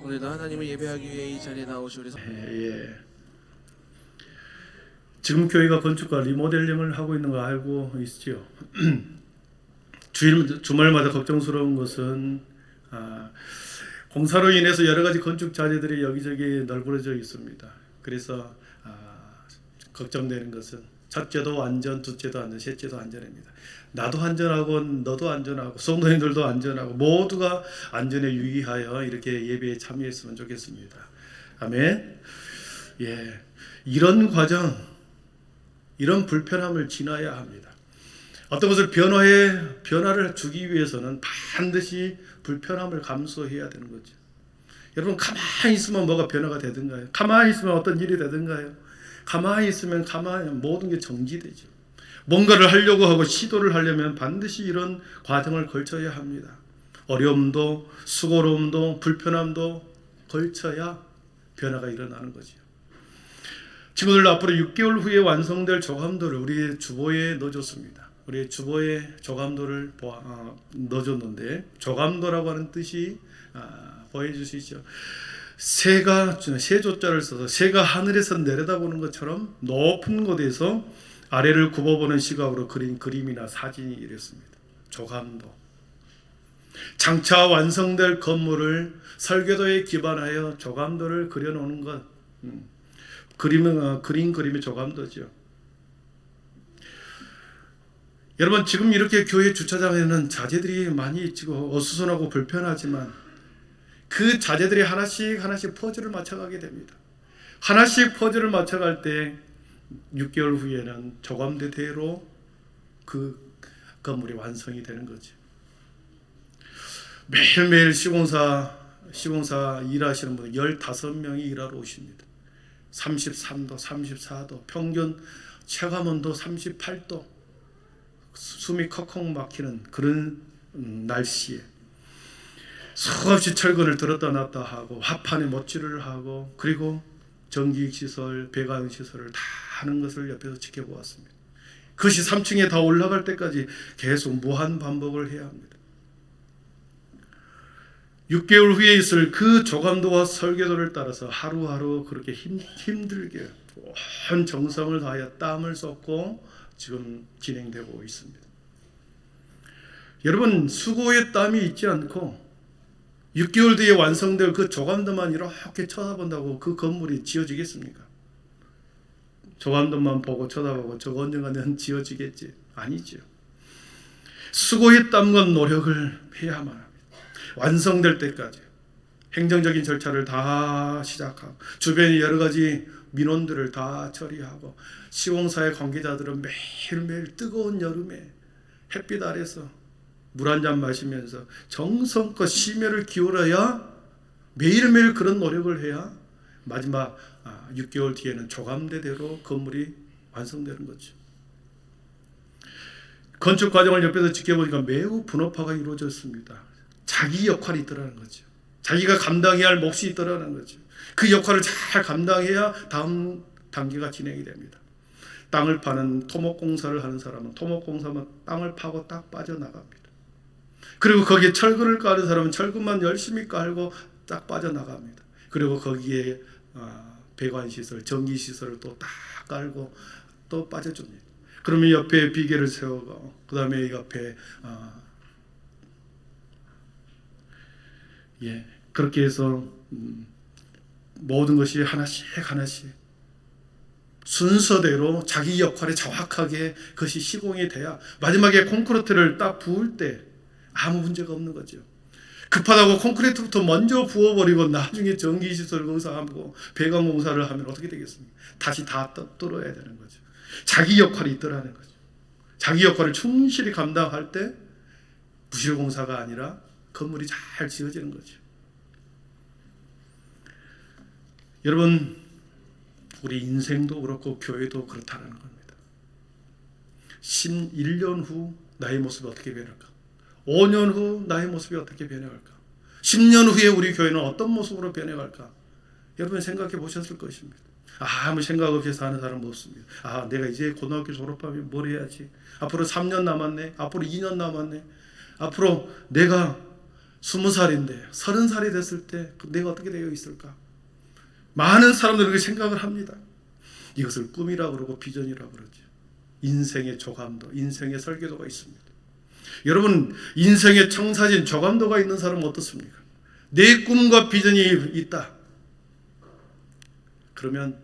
오늘도 하나님을 예배하기 위해 이 자리에 나오시오리서. 지금 교회가 건축과 리모델링을 하고 있는 거 알고 있지요? 주말마다 걱정스러운 것은 공사로 인해서 여러 가지 건축 자재들이 여기저기 널브러져 있습니다. 그래서 걱정되는 것은 첫째도 안전, 둘째도 안전, 셋째도 안전입니다. 나도 안전하고 너도 안전하고 성도님들도 안전하고 모두가 안전에 유의하여 이렇게 예배에 참여했으면 좋겠습니다. 아멘. 이런 과정, 이런 불편함을 지나야 합니다. 어떤 것을 변화를 주기 위해서는 반드시 불편함을 감수해야 되는 거죠. 여러분, 가만히 있으면 뭐가 변화가 되든가요? 가만히 있으면 어떤 일이 되든가요? 가만히 있으면 모든 게 정지되죠. 뭔가를 하려고 하고 시도를 하려면 반드시 이런 과정을 거쳐야 합니다. 어려움도 수고로움도 불편함도 걸쳐야 변화가 일어나는 거죠. 친구들, 앞으로 6개월 후에 완성될 조감도를 우리 주보에 넣어줬습니다. 우리 주보에 조감도를 넣어줬는데, 조감도라고 하는 뜻이 보여주시죠. 세조자를 써서 새가 하늘에서 내려다보는 것처럼 높은 곳에서 아래를 굽어보는 시각으로 그린 그림이나 사진이 이랬습니다. 조감도. 장차 완성될 건물을 설계도에 기반하여 조감도를 그려놓는 것, 그린 그림의 조감도죠. 여러분, 지금 이렇게 교회 주차장에는 자재들이 많이 있고 어수선하고 불편하지만 그 자재들이 하나씩 퍼즐을 맞춰가게 됩니다. 하나씩 퍼즐을 맞춰갈 때 6개월 후에는 조감대대로 그 건물이 완성이 되는 거죠. 매일매일 시공사 일하시는 분들 15명이 일하러 오십니다. 33도, 34도, 평균 체감온도 38도, 숨이 컥컥 막히는 그런 날씨에 수없이 철근을 들었다 놨다 하고 화판에 못질을 하고 그리고 전기시설, 배관시설을 다 하는 것을 옆에서 지켜보았습니다. 그것이 3층에 다 올라갈 때까지 계속 무한 반복을 해야 합니다. 6개월 후에 있을 그 조감도와 설계도를 따라서 하루하루 그렇게 힘들게 온 정성을 다하여 땀을 쏟고 지금 진행되고 있습니다. 여러분, 수고의 땀이 있지 않고 6개월 뒤에 완성될 그 조감도만 이렇게 쳐다본다고 그 건물이 지어지겠습니까? 조감도만 보고 쳐다보고 저거 언젠가는 지어지겠지? 아니죠. 수고의 땀과 노력을 해야만 합니다. 완성될 때까지 행정적인 절차를 다 시작하고 주변의 여러 가지 민원들을 다 처리하고 시공사의 관계자들은 매일매일 뜨거운 여름에 햇빛 아래서 물 한 잔 마시면서 정성껏 심혈을 기울여야 매일매일 그런 노력을 해야 마지막 6개월 뒤에는 조감대대로 건물이 완성되는 거죠. 건축 과정을 옆에서 지켜보니까 매우 분업화가 이루어졌습니다. 자기 역할이 있더라는 거죠. 자기가 감당해야 할 몫이 있더라는 거죠. 그 역할을 잘 감당해야 다음 단계가 진행이 됩니다. 땅을 파는 토목공사를 하는 사람은 토목공사만 땅을 파고 딱 빠져나갑니다. 그리고 거기에 철근을 까는 사람은 철근만 열심히 깔고 딱 빠져나갑니다. 그리고 거기에 배관시설, 전기시설을 또 딱 깔고 또 빠져줍니다. 그러면 옆에 비계를 세우고 그 다음에 옆에 그렇게 해서 모든 것이 하나씩 순서대로 자기 역할에 정확하게 그것이 시공이 돼야 마지막에 콘크리트를 딱 부을 때 아무 문제가 없는 거죠. 급하다고 콘크리트부터 먼저 부어버리고 나중에 전기시설 공사하고 배관 공사를 하면 어떻게 되겠습니까? 다시 다 뚫어야 되는 거죠. 자기 역할이 있더라는 거죠. 자기 역할을 충실히 감당할 때 부실공사가 아니라 건물이 잘 지어지는 거죠. 여러분, 우리 인생도 그렇고 교회도 그렇다는 겁니다. 1년 후 나의 모습이 어떻게 변할까? 5년 후 나의 모습이 어떻게 변해갈까? 10년 후에 우리 교회는 어떤 모습으로 변해갈까? 여러분 생각해 보셨을 것입니다. 아무 생각 없이 사는 사람은 없습니다. 내가 이제 고등학교 졸업하면 뭘 해야지? 앞으로 3년 남았네. 앞으로 2년 남았네. 앞으로 내가 20살인데 30살이 됐을 때 내가 어떻게 되어 있을까? 많은 사람들은 그렇게 생각을 합니다. 이것을 꿈이라고 그러고 비전이라고 그러죠. 인생의 조감도, 인생의 설계도가 있습니다. 여러분, 인생의 청사진 조감도가 있는 사람은 어떻습니까? 내 꿈과 비전이 있다. 그러면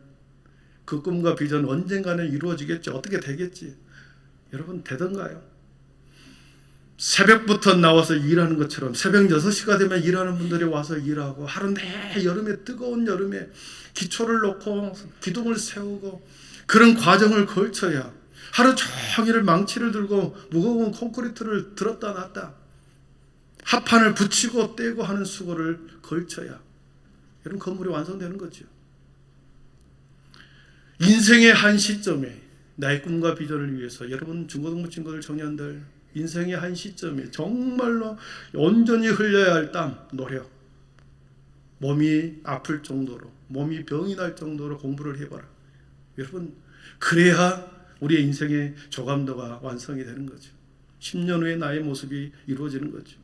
그 꿈과 비전 언젠가는 이루어지겠지. 어떻게 되겠지? 여러분, 되던가요? 새벽부터 나와서 일하는 것처럼 새벽 6시가 되면 일하는 분들이 와서 일하고 하루 내 여름에, 뜨거운 여름에 기초를 놓고 기둥을 세우고 그런 과정을 걸쳐야 하루 종일 망치를 들고 무거운 콘크리트를 들었다 놨다 합판을 붙이고 떼고 하는 수고를 걸쳐야 이런 건물이 완성되는 거죠. 인생의 한 시점에 나의 꿈과 비전을 위해서 여러분 중고등부 친구들 청년들 인생의 한 시점에 정말로 온전히 흘려야 할 땀, 노력, 몸이 아플 정도로 몸이 병이 날 정도로 공부를 해봐라. 여러분, 그래야 우리의 인생의 조감도가 완성이 되는 거죠. 10년 후에 나의 모습이 이루어지는 거죠.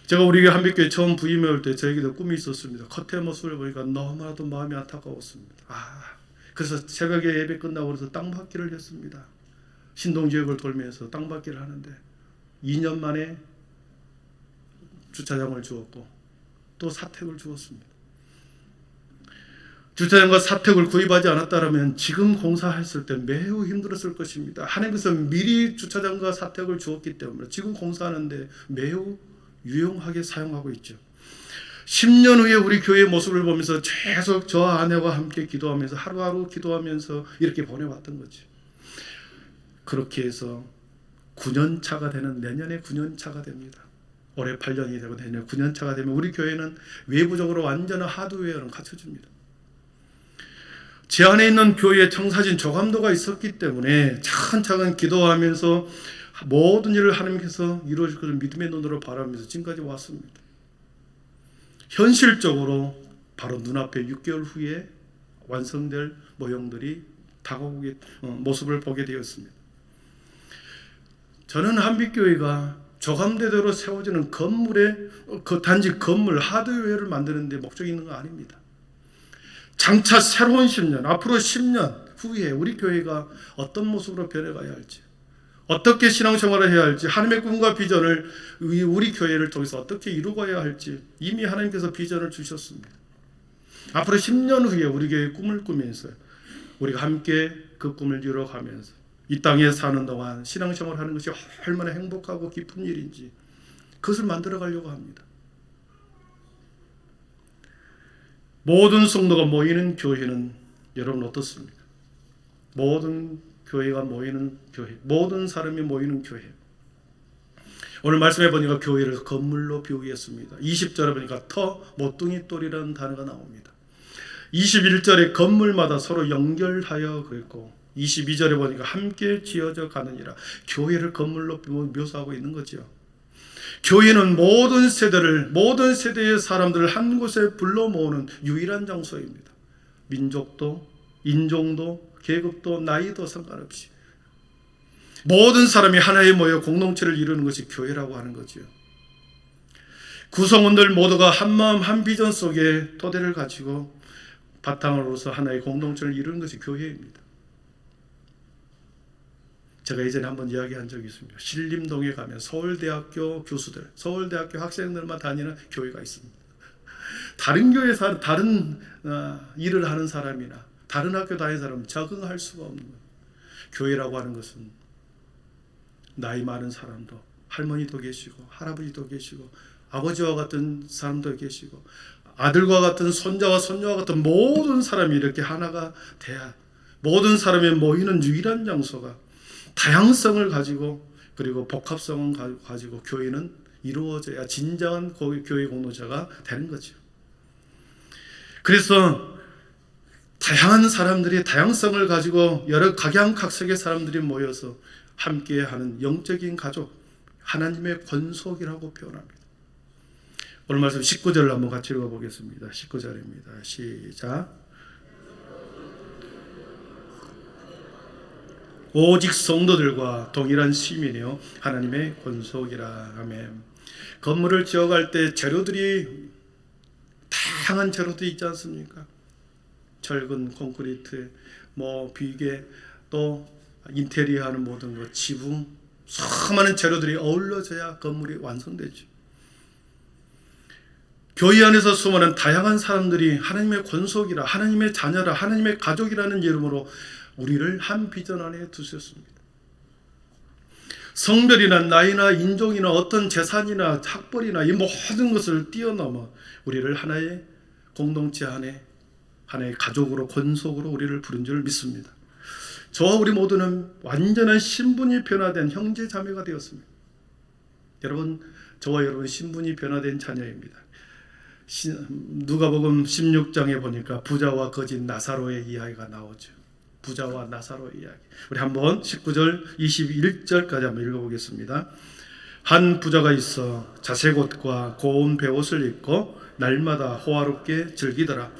제가 우리 한빛교회 처음 부임해 올 때 저에게도 꿈이 있었습니다. 겉의 모습을 보니까 너무나도 마음이 안타까웠습니다. 그래서 새벽에 예배 끝나고 그래서 땅받기를 했습니다. 신동지역을 돌면서 땅받기를 하는데 2년 만에 주차장을 주었고 또 사택을 주었습니다. 주차장과 사택을 구입하지 않았다면 지금 공사했을 때 매우 힘들었을 것입니다. 하나님께서 미리 주차장과 사택을 주었기 때문에 지금 공사하는데 매우 유용하게 사용하고 있죠. 10년 후에 우리 교회의 모습을 보면서 계속 저 아내와 함께 기도하면서 하루하루 기도하면서 이렇게 보내왔던 거죠. 그렇게 해서 9년 차가 되는 내년에 9년 차가 됩니다. 올해 8년이 되고 내년에 9년 차가 되면 우리 교회는 외부적으로 완전한 하드웨어를 갖춰줍니다. 제 안에 있는 교회의 청사진 조감도가 있었기 때문에 차근차근 기도하면서 모든 일을 하나님께서 이루어질 것을 믿음의 눈으로 바라면서 지금까지 왔습니다. 현실적으로 바로 눈앞에 6개월 후에 완성될 모형들이 다가오게 모습을 보게 되었습니다. 저는 한빛교회가 조감대대로 세워지는 건물에 단지 건물 하드웨어를 만드는 데 목적이 있는 거 아닙니다. 장차 새로운 10년, 앞으로 10년 후에 우리 교회가 어떤 모습으로 변해가야 할지, 어떻게 신앙생활을 해야 할지, 하나님의 꿈과 비전을 우리 교회를 통해서 어떻게 이루어가야 할지 이미 하나님께서 비전을 주셨습니다. 앞으로 10년 후에 우리 교회의 꿈을 꾸면서 우리가 함께 그 꿈을 이루어가면서 이 땅에 사는 동안 신앙생활을 하는 것이 얼마나 행복하고 기쁜 일인지 그것을 만들어 가려고 합니다. 모든 성도가 모이는 교회는 여러분 어떻습니까? 모든 교회가 모이는 교회, 모든 사람이 모이는 교회. 오늘 말씀해 보니까 교회를 건물로 비유했습니다. 20절에 보니까 터 모퉁이 돌이라는 단어가 나옵니다. 21절에 건물마다 서로 연결하여 그랬고 22절에 보니까 함께 지어져 가느니라. 교회를 건물로 묘사하고 있는 거죠. 교회는 모든 세대의 사람들을 한 곳에 불러 모으는 유일한 장소입니다. 민족도, 인종도, 계급도, 나이도 상관없이 모든 사람이 하나에 모여 공동체를 이루는 것이 교회라고 하는 거죠. 구성원들 모두가 한 마음 한 비전 속에 토대를 가지고 바탕으로서 하나의 공동체를 이루는 것이 교회입니다. 제가 예전에 한번 이야기한 적이 있습니다. 신림동에 가면 서울대학교 교수들, 서울대학교 학생들만 다니는 교회가 있습니다. 다른 교회에서 다른 일을 하는 사람이나 다른 학교 다니는 사람은 적응할 수가 없는 거예요. 교회라고 하는 것은 나이 많은 사람도, 할머니도 계시고 할아버지도 계시고 아버지와 같은 사람도 계시고 아들과 같은 손자와 손녀와 같은 모든 사람이 이렇게 하나가 돼야 모든 사람이 모이는 유일한 장소가 다양성을 가지고 그리고 복합성을 가지고 교회는 이루어져야 진정한 교회 공동체가 되는 거죠. 그래서 다양한 사람들이 다양성을 가지고 여러 각양각색의 사람들이 모여서 함께하는 영적인 가족, 하나님의 권속이라고 표현합니다. 오늘 말씀 19절을 한번 같이 읽어보겠습니다. 19절입니다. 시작. 오직 성도들과 동일한 시민이요 하나님의 권속이라. 아멘. 건물을 지어갈 때 재료들이 다양한 재료들이 있지 않습니까? 철근, 콘크리트, 비계, 또 인테리어 하는 모든 것, 지붕, 수많은 재료들이 어우러져야 건물이 완성되죠. 교회 안에서 수많은 다양한 사람들이 하나님의 권속이라, 하나님의 자녀라, 하나님의 가족이라는 이름으로 우리를 한 비전 안에 두셨습니다. 성별이나 나이나 인종이나 어떤 재산이나 학벌이나 이 모든 것을 뛰어넘어 우리를 하나의 공동체 안에 하나의 가족으로 권속으로 우리를 부른 줄 믿습니다. 저와 우리 모두는 완전한 신분이 변화된 형제 자매가 되었습니다. 여러분, 저와 여러분 신분이 변화된 자녀입니다. 누가복음 16장에 보니까 부자와 거짓 나사로의 이야기가 나오죠. 부자와 나사로의 이야기. 우리 한번 19절 21절까지 한번 읽어보겠습니다. 한 부자가 있어 자색 옷과 고운 베옷을 입고 날마다 호화롭게 즐기더라.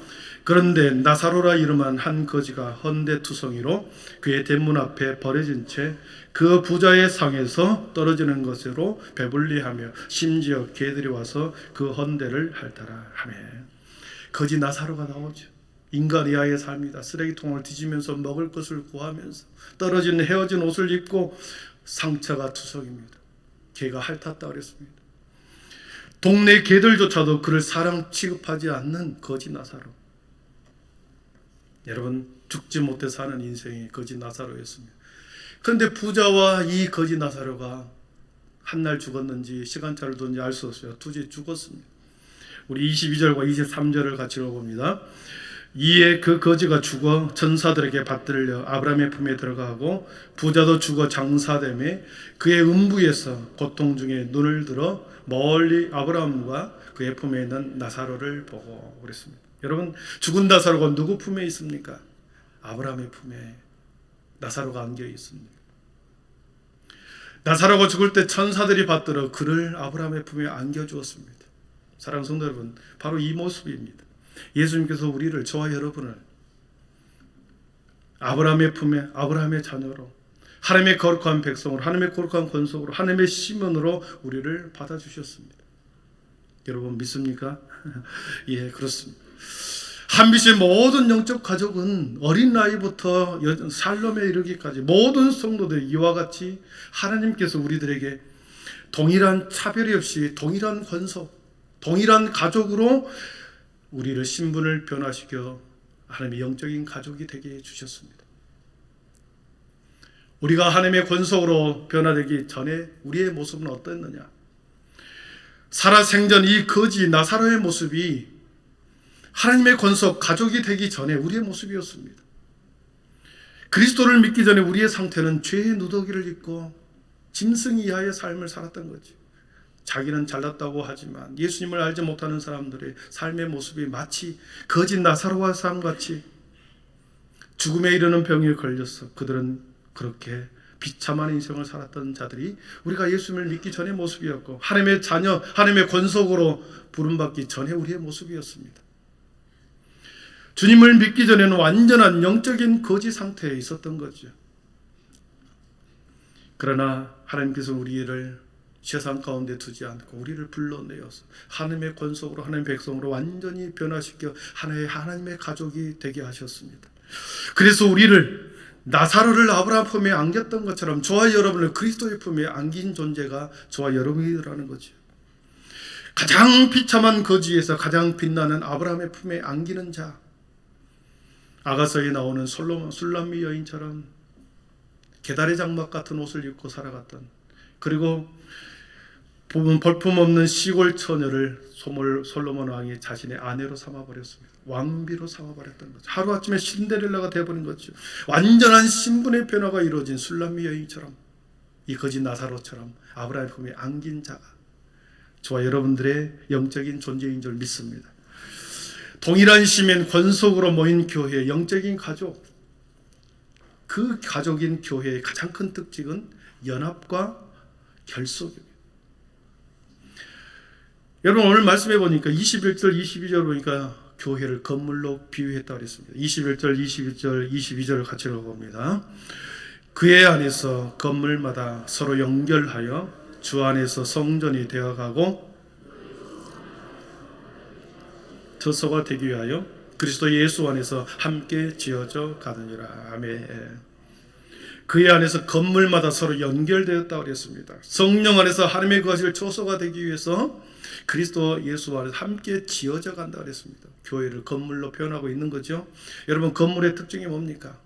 그런데 나사로라 이름한 한 거지가 헌데투성이로 그의 대문 앞에 버려진 채 그 부자의 상에서 떨어지는 것으로 배불리하며 심지어 개들이 와서 그 헌데를 핥아라 하며. 거지 나사로가 나오죠. 인간이하의 삶이다. 쓰레기통을 뒤지면서 먹을 것을 구하면서 떨어진 헤어진 옷을 입고 상처가 투성입니다. 개가 핥았다 그랬습니다. 동네 개들조차도 그를 사랑 취급하지 않는 거지 나사로. 여러분, 죽지 못해 사는 인생이 거지 나사로였습니다. 그런데 부자와 이 거지 나사로가 한날 죽었는지 시간차를 둔지 알 수 없어요. 두지 죽었습니다. 우리 22절과 23절을 같이 읽어봅니다. 이에 그 거지가 죽어 천사들에게 받들려 아브라함의 품에 들어가고 부자도 죽어 장사되매 그의 음부에서 고통 중에 눈을 들어 멀리 아브라함과 그의 품에 있는 나사로를 보고 그랬습니다. 여러분, 죽은 나사로가 누구 품에 있습니까? 아브라함의 품에 나사로가 안겨 있습니다. 나사로가 죽을 때 천사들이 받들어 그를 아브라함의 품에 안겨 주었습니다. 사랑하는 성도 여러분, 바로 이 모습입니다. 예수님께서 우리를, 저와 여러분을 아브라함의 품에, 아브라함의 자녀로, 하나님의 거룩한 백성으로, 하나님의 거룩한 권속으로, 하나님의 시면으로 우리를 받아주셨습니다. 여러분 믿습니까? 예, 그렇습니다. 한빛의 모든 영적 가족은 어린 나이부터 살롬에 이르기까지 모든 성도들 이와 같이 하나님께서 우리들에게 동일한 차별이 없이 동일한 권속, 동일한 가족으로 우리를 신분을 변화시켜 하나님의 영적인 가족이 되게 해주셨습니다. 우리가 하나님의 권속으로 변화되기 전에 우리의 모습은 어땠느냐? 살아생전 이 거지 나사로의 모습이 하나님의 권속 가족이 되기 전에 우리의 모습이었습니다. 그리스도를 믿기 전에 우리의 상태는 죄의 누더기를 입고 짐승 이하의 삶을 살았던 거지. 자기는 잘났다고 하지만 예수님을 알지 못하는 사람들의 삶의 모습이 마치 거짓 나사로와 삶같이 죽음에 이르는 병에 걸려서 그들은 그렇게 비참한 인생을 살았던 자들이 우리가 예수님을 믿기 전의 모습이었고, 하나님의 자녀, 하나님의 권속으로 부름받기 전에 우리의 모습이었습니다. 주님을 믿기 전에는 완전한 영적인 거지 상태에 있었던 거죠. 그러나 하나님께서 우리를 세상 가운데 두지 않고 우리를 불러내어서 하나님의 권속으로, 하나님의 백성으로 완전히 변화시켜 하나님의 가족이 되게 하셨습니다. 그래서 우리를 나사로를 아브라함 품에 안겼던 것처럼 저와 여러분을 그리스도의 품에 안긴 존재가 저와 여러분이라는 거죠. 가장 비참한 거지에서 가장 빛나는 아브라함의 품에 안기는 자, 아가서에 나오는 술람미 여인처럼 계달의 장막 같은 옷을 입고 살아갔던, 그리고 볼품없는 시골 처녀를 솔로몬 왕이 자신의 아내로 삼아버렸습니다. 왕비로 삼아버렸던 거죠. 하루아침에 신데렐라가 되어버린 거죠. 완전한 신분의 변화가 이루어진 술람미 여인처럼, 이 거짓 나사로처럼 아브라함의 품에 안긴 자가 저와 여러분들의 영적인 존재인 줄 믿습니다. 동일한 시민 권속으로 모인 교회, 영적인 가족, 그 가족인 교회의 가장 큰 특징은 연합과 결속입니다. 여러분, 오늘 말씀해 보니까 21절 22절 보니까 교회를 건물로 비유했다고 했습니다. 21절 21절 22절을 같이 읽어봅니다. 그의 안에서 건물마다 서로 연결하여 주 안에서 성전이 되어가고 처소가 되기 위하여 그리스도 예수 안에서 함께 지어져 가느니라. 아멘. 그의 안에서 건물마다 서로 연결되었다고 그랬습니다. 성령 안에서 하나님의 거하실 처소가 되기 위해서 그리스도 예수 안에서 함께 지어져 간다고 그랬습니다. 교회를 건물로 표현하고 있는 거죠. 여러분, 건물의 특징이 뭡니까?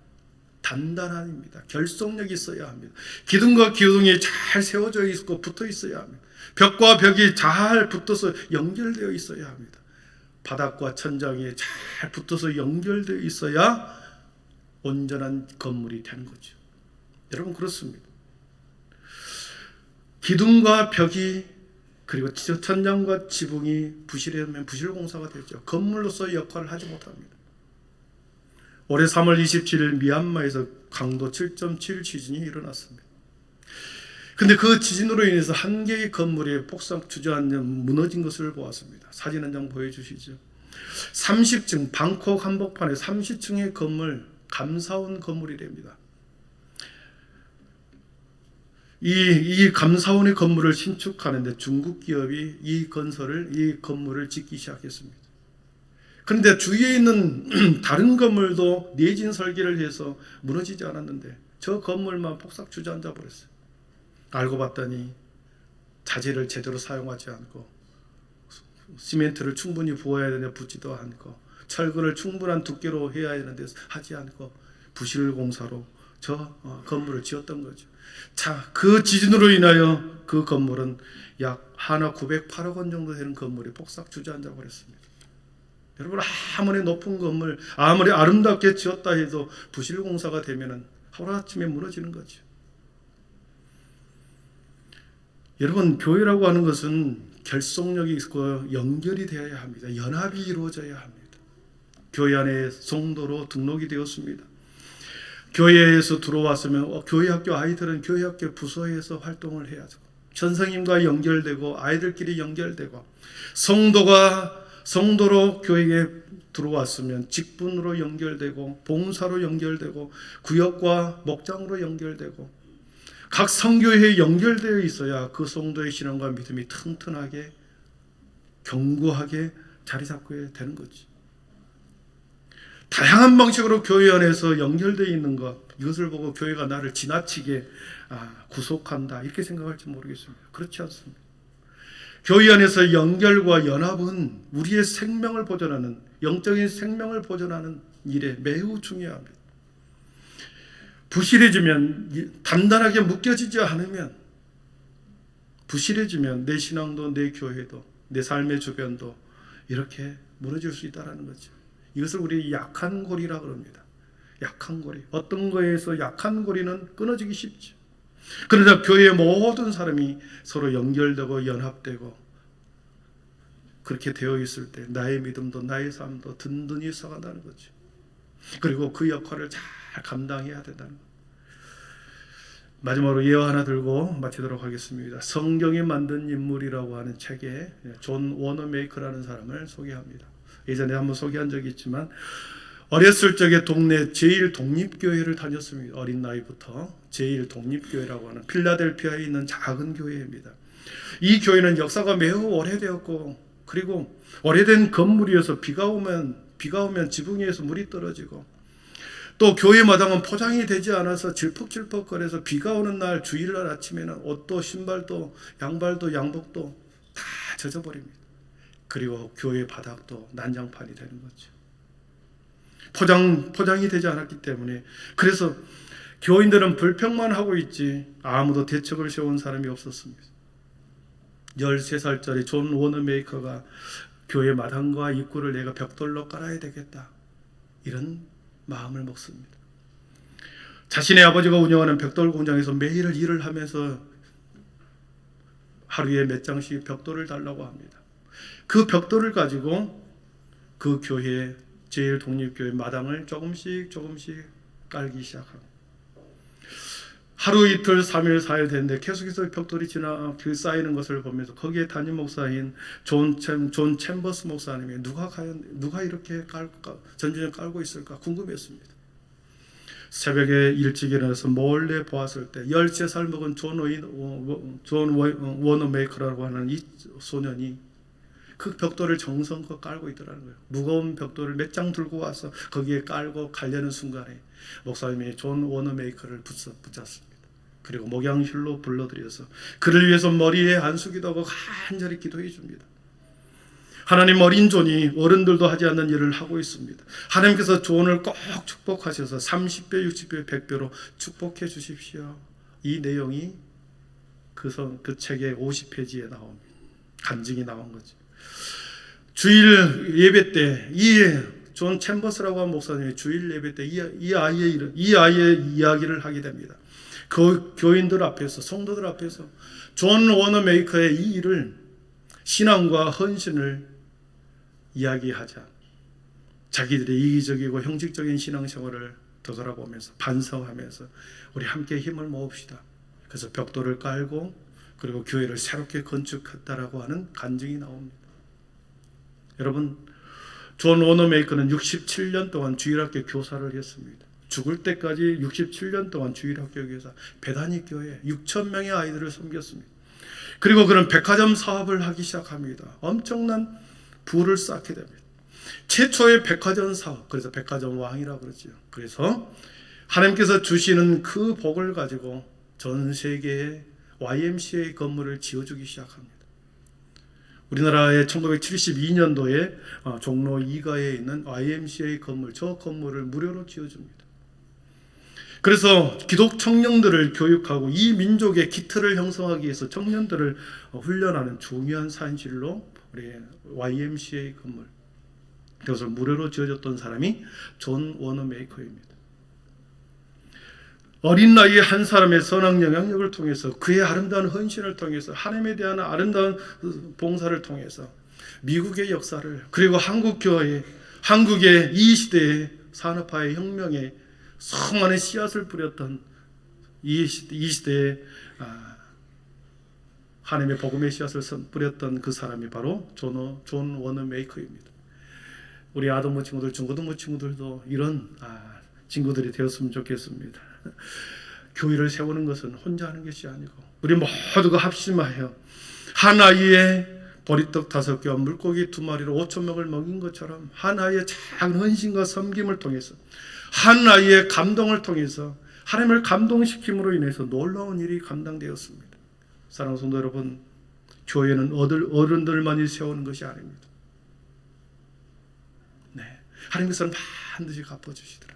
단단함입니다. 결속력이 있어야 합니다. 기둥과 기둥이 잘 세워져 있고 붙어 있어야 합니다. 벽과 벽이 잘 붙어서 연결되어 있어야 합니다. 바닥과 천장이 잘 붙어서 연결되어 있어야 온전한 건물이 되는 거죠. 여러분, 그렇습니다. 기둥과 벽이 그리고 천장과 지붕이 부실하면 부실공사가 되죠. 건물로서 역할을 하지 못합니다. 올해 3월 27일 미얀마에서 강도 7.7 지진이 일어났습니다. 근데 그 지진으로 인해서 한 개의 건물이 폭삭 주저앉아 무너진 것을 보았습니다. 사진 한 장 보여주시죠. 30층, 방콕 한복판에 30층의 건물, 감사원 건물이랍니다. 이 감사원의 건물을 신축하는데 중국 기업이 이 건물을 짓기 시작했습니다. 그런데 주위에 있는 다른 건물도 내진 설계를 해서 무너지지 않았는데 저 건물만 폭삭 주저앉아 버렸어요. 알고 봤더니 자재를 제대로 사용하지 않고 시멘트를 충분히 부어야 되는데 붓지도 않고 철근을 충분한 두께로 해야 되는데 하지 않고 부실 공사로 저 건물을 지었던 거죠. 자, 그 지진으로 인하여 그 건물은 약 하나 908억 원 정도 되는 건물이 폭삭 주저앉아 버렸습니다. 여러분, 아무리 높은 건물, 아무리 아름답게 지었다 해도 부실 공사가 되면은 하루아침에 무너지는 거죠. 여러분, 교회라고 하는 것은 결속력이 있고 연결이 되어야 합니다. 연합이 이루어져야 합니다. 교회 안에 성도로 등록이 되었습니다. 교회에서 들어왔으면 교회 학교 아이들은 교회 학교 부서에서 활동을 해야죠. 전성님과 연결되고 아이들끼리 연결되고 성도로 교회에 들어왔으면 직분으로 연결되고 봉사로 연결되고 구역과 목장으로 연결되고 각 성교회에 연결되어 있어야 그 성도의 신앙과 믿음이 튼튼하게 견고하게 자리 잡게 되는 거지. 다양한 방식으로 교회 안에서 연결되어 있는 것, 이것을 보고 교회가 나를 지나치게 구속한다 이렇게 생각할지 모르겠습니다. 그렇지 않습니다. 교회 안에서 연결과 연합은 우리의 생명을 보존하는, 영적인 생명을 보존하는 일에 매우 중요합니다. 부실해지면, 단단하게 묶여지지 않으면, 부실해지면 내 신앙도 내 교회도 내 삶의 주변도 이렇게 무너질 수 있다는 거죠. 이것을 우리 약한 고리라고 합니다. 약한 고리. 어떤 거에서 약한 고리는 끊어지기 쉽죠. 그러나 교회의 모든 사람이 서로 연결되고 연합되고 그렇게 되어 있을 때 나의 믿음도 나의 삶도 든든히 서간다는 거죠. 그리고 그 역할을 잘 감당해야 된다는 거죠. 마지막으로 예화 하나 들고 마치도록 하겠습니다. 성경이 만든 인물이라고 하는 책에 존 워너메이커라는 사람을 소개합니다. 예전에 한번 소개한 적이 있지만 어렸을 적에 동네 제1독립교회를 다녔습니다. 어린 나이부터 제1독립교회라고 하는 필라델피아에 있는 작은 교회입니다. 이 교회는 역사가 매우 오래되었고 그리고 오래된 건물이어서 비가 오면 지붕 위에서 물이 떨어지고 또 교회 마당은 포장이 되지 않아서 질퍽질퍽거려서 비가 오는 날 주일날 아침에는 옷도 신발도 양발도 양복도 다 젖어버립니다. 그리고 교회 바닥도 난장판이 되는 거죠. 포장이 되지 않았기 때문에 그래서 교인들은 불평만 하고 있지 아무도 대책을 세운 사람이 없었습니다. 13살짜리 존 워너메이커가 교회 마당과 입구를 내가 벽돌로 깔아야 되겠다 이런 마음을 먹습니다. 자신의 아버지가 운영하는 벽돌 공장에서 매일 일을 하면서 하루에 몇 장씩 벽돌을 달라고 합니다. 그 벽돌을 가지고 그 교회 제1독립교회 마당을 조금씩 깔기 시작합니다. 하루 이틀 3일 4일 됐는데 계속해서 벽돌이 쌓이는 것을 보면서 거기에 담임 목사인 존 챔버스 목사님이 누가 이렇게 전주에 깔고 있을까 궁금했습니다. 새벽에 일찍 일어나서 몰래 보았을 때 13살 먹은 존 워너메이커라고 하는 이 소년이 그 벽돌을 정성껏 깔고 있더라는 거예요. 무거운 벽돌을 몇 장 들고 와서 거기에 깔고 가려는 순간에 목사님이 존 워너메이커를 붙잡습니다. 그리고 목양실로 불러들여서 그를 위해서 머리에 안수기도 하고 간절히 기도해 줍니다. 하나님, 어린 존이 어른들도 하지 않는 일을 하고 있습니다. 하나님께서 존을 꼭 축복하셔서 30배, 60배, 100배로 축복해 주십시오. 이 내용이 그 책의 50페이지에 나옵니다. 간증이 나온 거죠. 주일 예배 때 이 존 챔버스라고 하는 목사님이 주일 예배 때 이 아이의 이야기를 하게 됩니다. 그 교인들 앞에서, 성도들 앞에서 존 워너메이커의 이 일을, 신앙과 헌신을 이야기하자 자기들의 이기적이고 형식적인 신앙생활을 되돌아보면서 반성하면서 우리 함께 힘을 모읍시다. 그래서 벽돌을 깔고 그리고 교회를 새롭게 건축했다라고 하는 간증이 나옵니다. 여러분, 존 워너메이커는 67년 동안 주일학교 교사를 했습니다. 죽을 때까지 67년 동안 주일학교 교사, 배단위 교회 6,000명의 아이들을 섬겼습니다. 그리고 그런 백화점 사업을 하기 시작합니다. 엄청난 부를 쌓게 됩니다. 최초의 백화점 사업, 그래서 백화점 왕이라고 그러죠. 그래서 하나님께서 주시는 그 복을 가지고 전 세계에 YMCA 건물을 지어주기 시작합니다. 우리나라의 1972년도에 종로 2가에 있는 YMCA 건물, 저 건물을 무료로 지어줍니다. 그래서 기독 청년들을 교육하고 이 민족의 기틀을 형성하기 위해서 청년들을 훈련하는 중요한 산실로 우리 YMCA 건물, 그것을 무료로 지어줬던 사람이 존 워너메이커입니다. 어린 나이에 한 사람의 선한 영향력을 통해서, 그의 아름다운 헌신을 통해서, 하나님에 대한 아름다운 봉사를 통해서 미국의 역사를, 그리고 한국 교회, 한국의 이 시대의 산업화의 혁명에 수많은 씨앗을 뿌렸던 이 시대에 하나님의 복음의 씨앗을 뿌렸던 그 사람이 바로 존 워너메이커입니다. 우리 아동부 친구들, 중고등부 친구들도 이런 친구들이 되었으면 좋겠습니다. 교회를 세우는 것은 혼자 하는 것이 아니고 우리 모두가 합심하여 한 아이의 보리떡 5개와 물고기 2마리로 5,000명을 먹인 것처럼 한 아이의 작은 헌신과 섬김을 통해서, 한 아이의 감동을 통해서 하나님을 감동시킴으로 인해서 놀라운 일이 감당되었습니다. 사랑하는 성도 여러분, 교회는 어른들만이 세우는 것이 아닙니다. 네, 하나님께서는 반드시 갚아주시더라.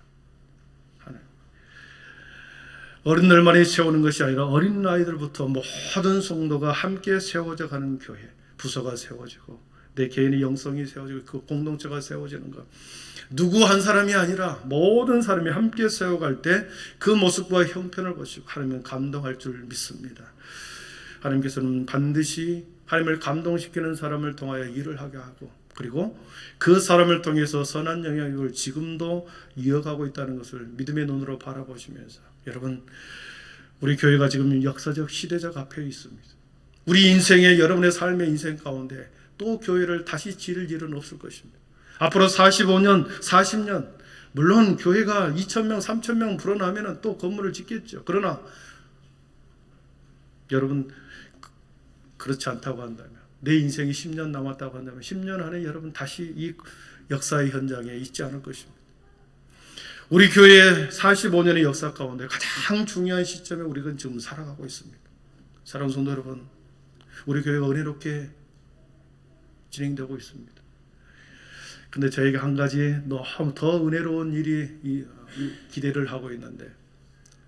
하나님, 어른들만이 세우는 것이 아니라 어린 아이들부터 모든 성도가 함께 세워져 가는 교회, 부서가 세워지고 내 개인의 영성이 세워지고 그 공동체가 세워지는 것, 누구 한 사람이 아니라 모든 사람이 함께 세워갈 때 그 모습과 형편을 보시고 하나님은 감동할 줄 믿습니다. 하나님께서는 반드시 하나님을 감동시키는 사람을 통하여 일을 하게 하고, 그리고 그 사람을 통해서 선한 영향력을 지금도 이어가고 있다는 것을 믿음의 눈으로 바라보시면서, 여러분, 우리 교회가 지금 역사적 시대적 앞에 있습니다. 우리 인생의, 여러분의 삶의 인생 가운데 또 교회를 다시 지을 일은 없을 것입니다. 앞으로 45년, 40년, 물론 교회가 2,000명, 3,000명 불어나면 또 건물을 짓겠죠. 그러나 여러분, 그렇지 않다고 한다면, 내 인생이 10년 남았다고 한다면 10년 안에 여러분 다시 이 역사의 현장에 있지 않을 것입니다. 우리 교회의 45년의 역사 가운데 가장 중요한 시점에 우리가 지금 살아가고 있습니다. 사랑하는 성도 여러분, 우리 교회가 은혜롭게 진행되고 있습니다. 근데 저에게 한 가지 너무 더 은혜로운 일이 기대를 하고 있는데,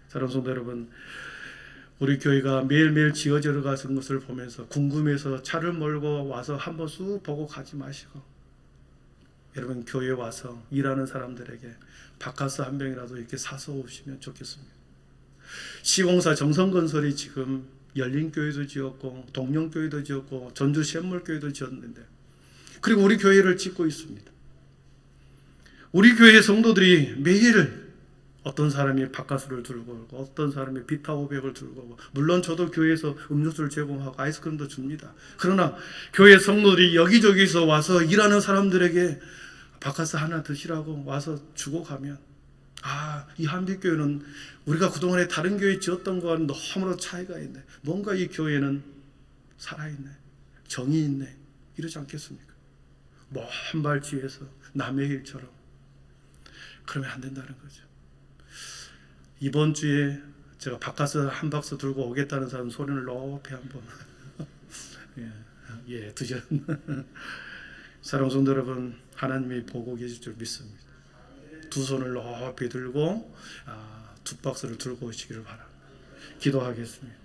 사랑하는 성도 여러분, 우리 교회가 매일매일 지어져 가는 것을 보면서 궁금해서 차를 몰고 와서 한번 쑥 보고 가지 마시고, 여러분 교회에 와서 일하는 사람들에게 바카스 한 병이라도 이렇게 사서 오시면 좋겠습니다. 시공사 정성건설이 지금 열린교회도 지었고 동령교회도 지었고 전주 샘물교회도 지었는데, 그리고 우리 교회를 짓고 있습니다. 우리 교회 성도들이 매일 어떤 사람이 바카스를 들고 오고 어떤 사람이 비타 500을 들고 오고, 물론 저도 교회에서 음료수를 제공하고 아이스크림도 줍니다. 그러나 교회 성도들이 여기저기서 와서 일하는 사람들에게 바카스 하나 드시라고 와서 주고 가면 이 한빛교회는 우리가 그동안에 다른 교회 지었던 거와는 너무나 차이가 있네. 뭔가 이 교회는 살아있네. 정이 있네. 이러지 않겠습니까? 먼 발치에서 남의 일처럼. 그러면 안 된다는 거죠. 이번 주에 제가 바깥에서 한 박스 들고 오겠다는 사람 손을 높이 한번 드셨. 사랑하는 성도 여러분, 하나님이 보고 계실 줄 믿습니다. 두 손을 높이 들고 두 박스를 들고 오시기를 바랍니다. 기도하겠습니다.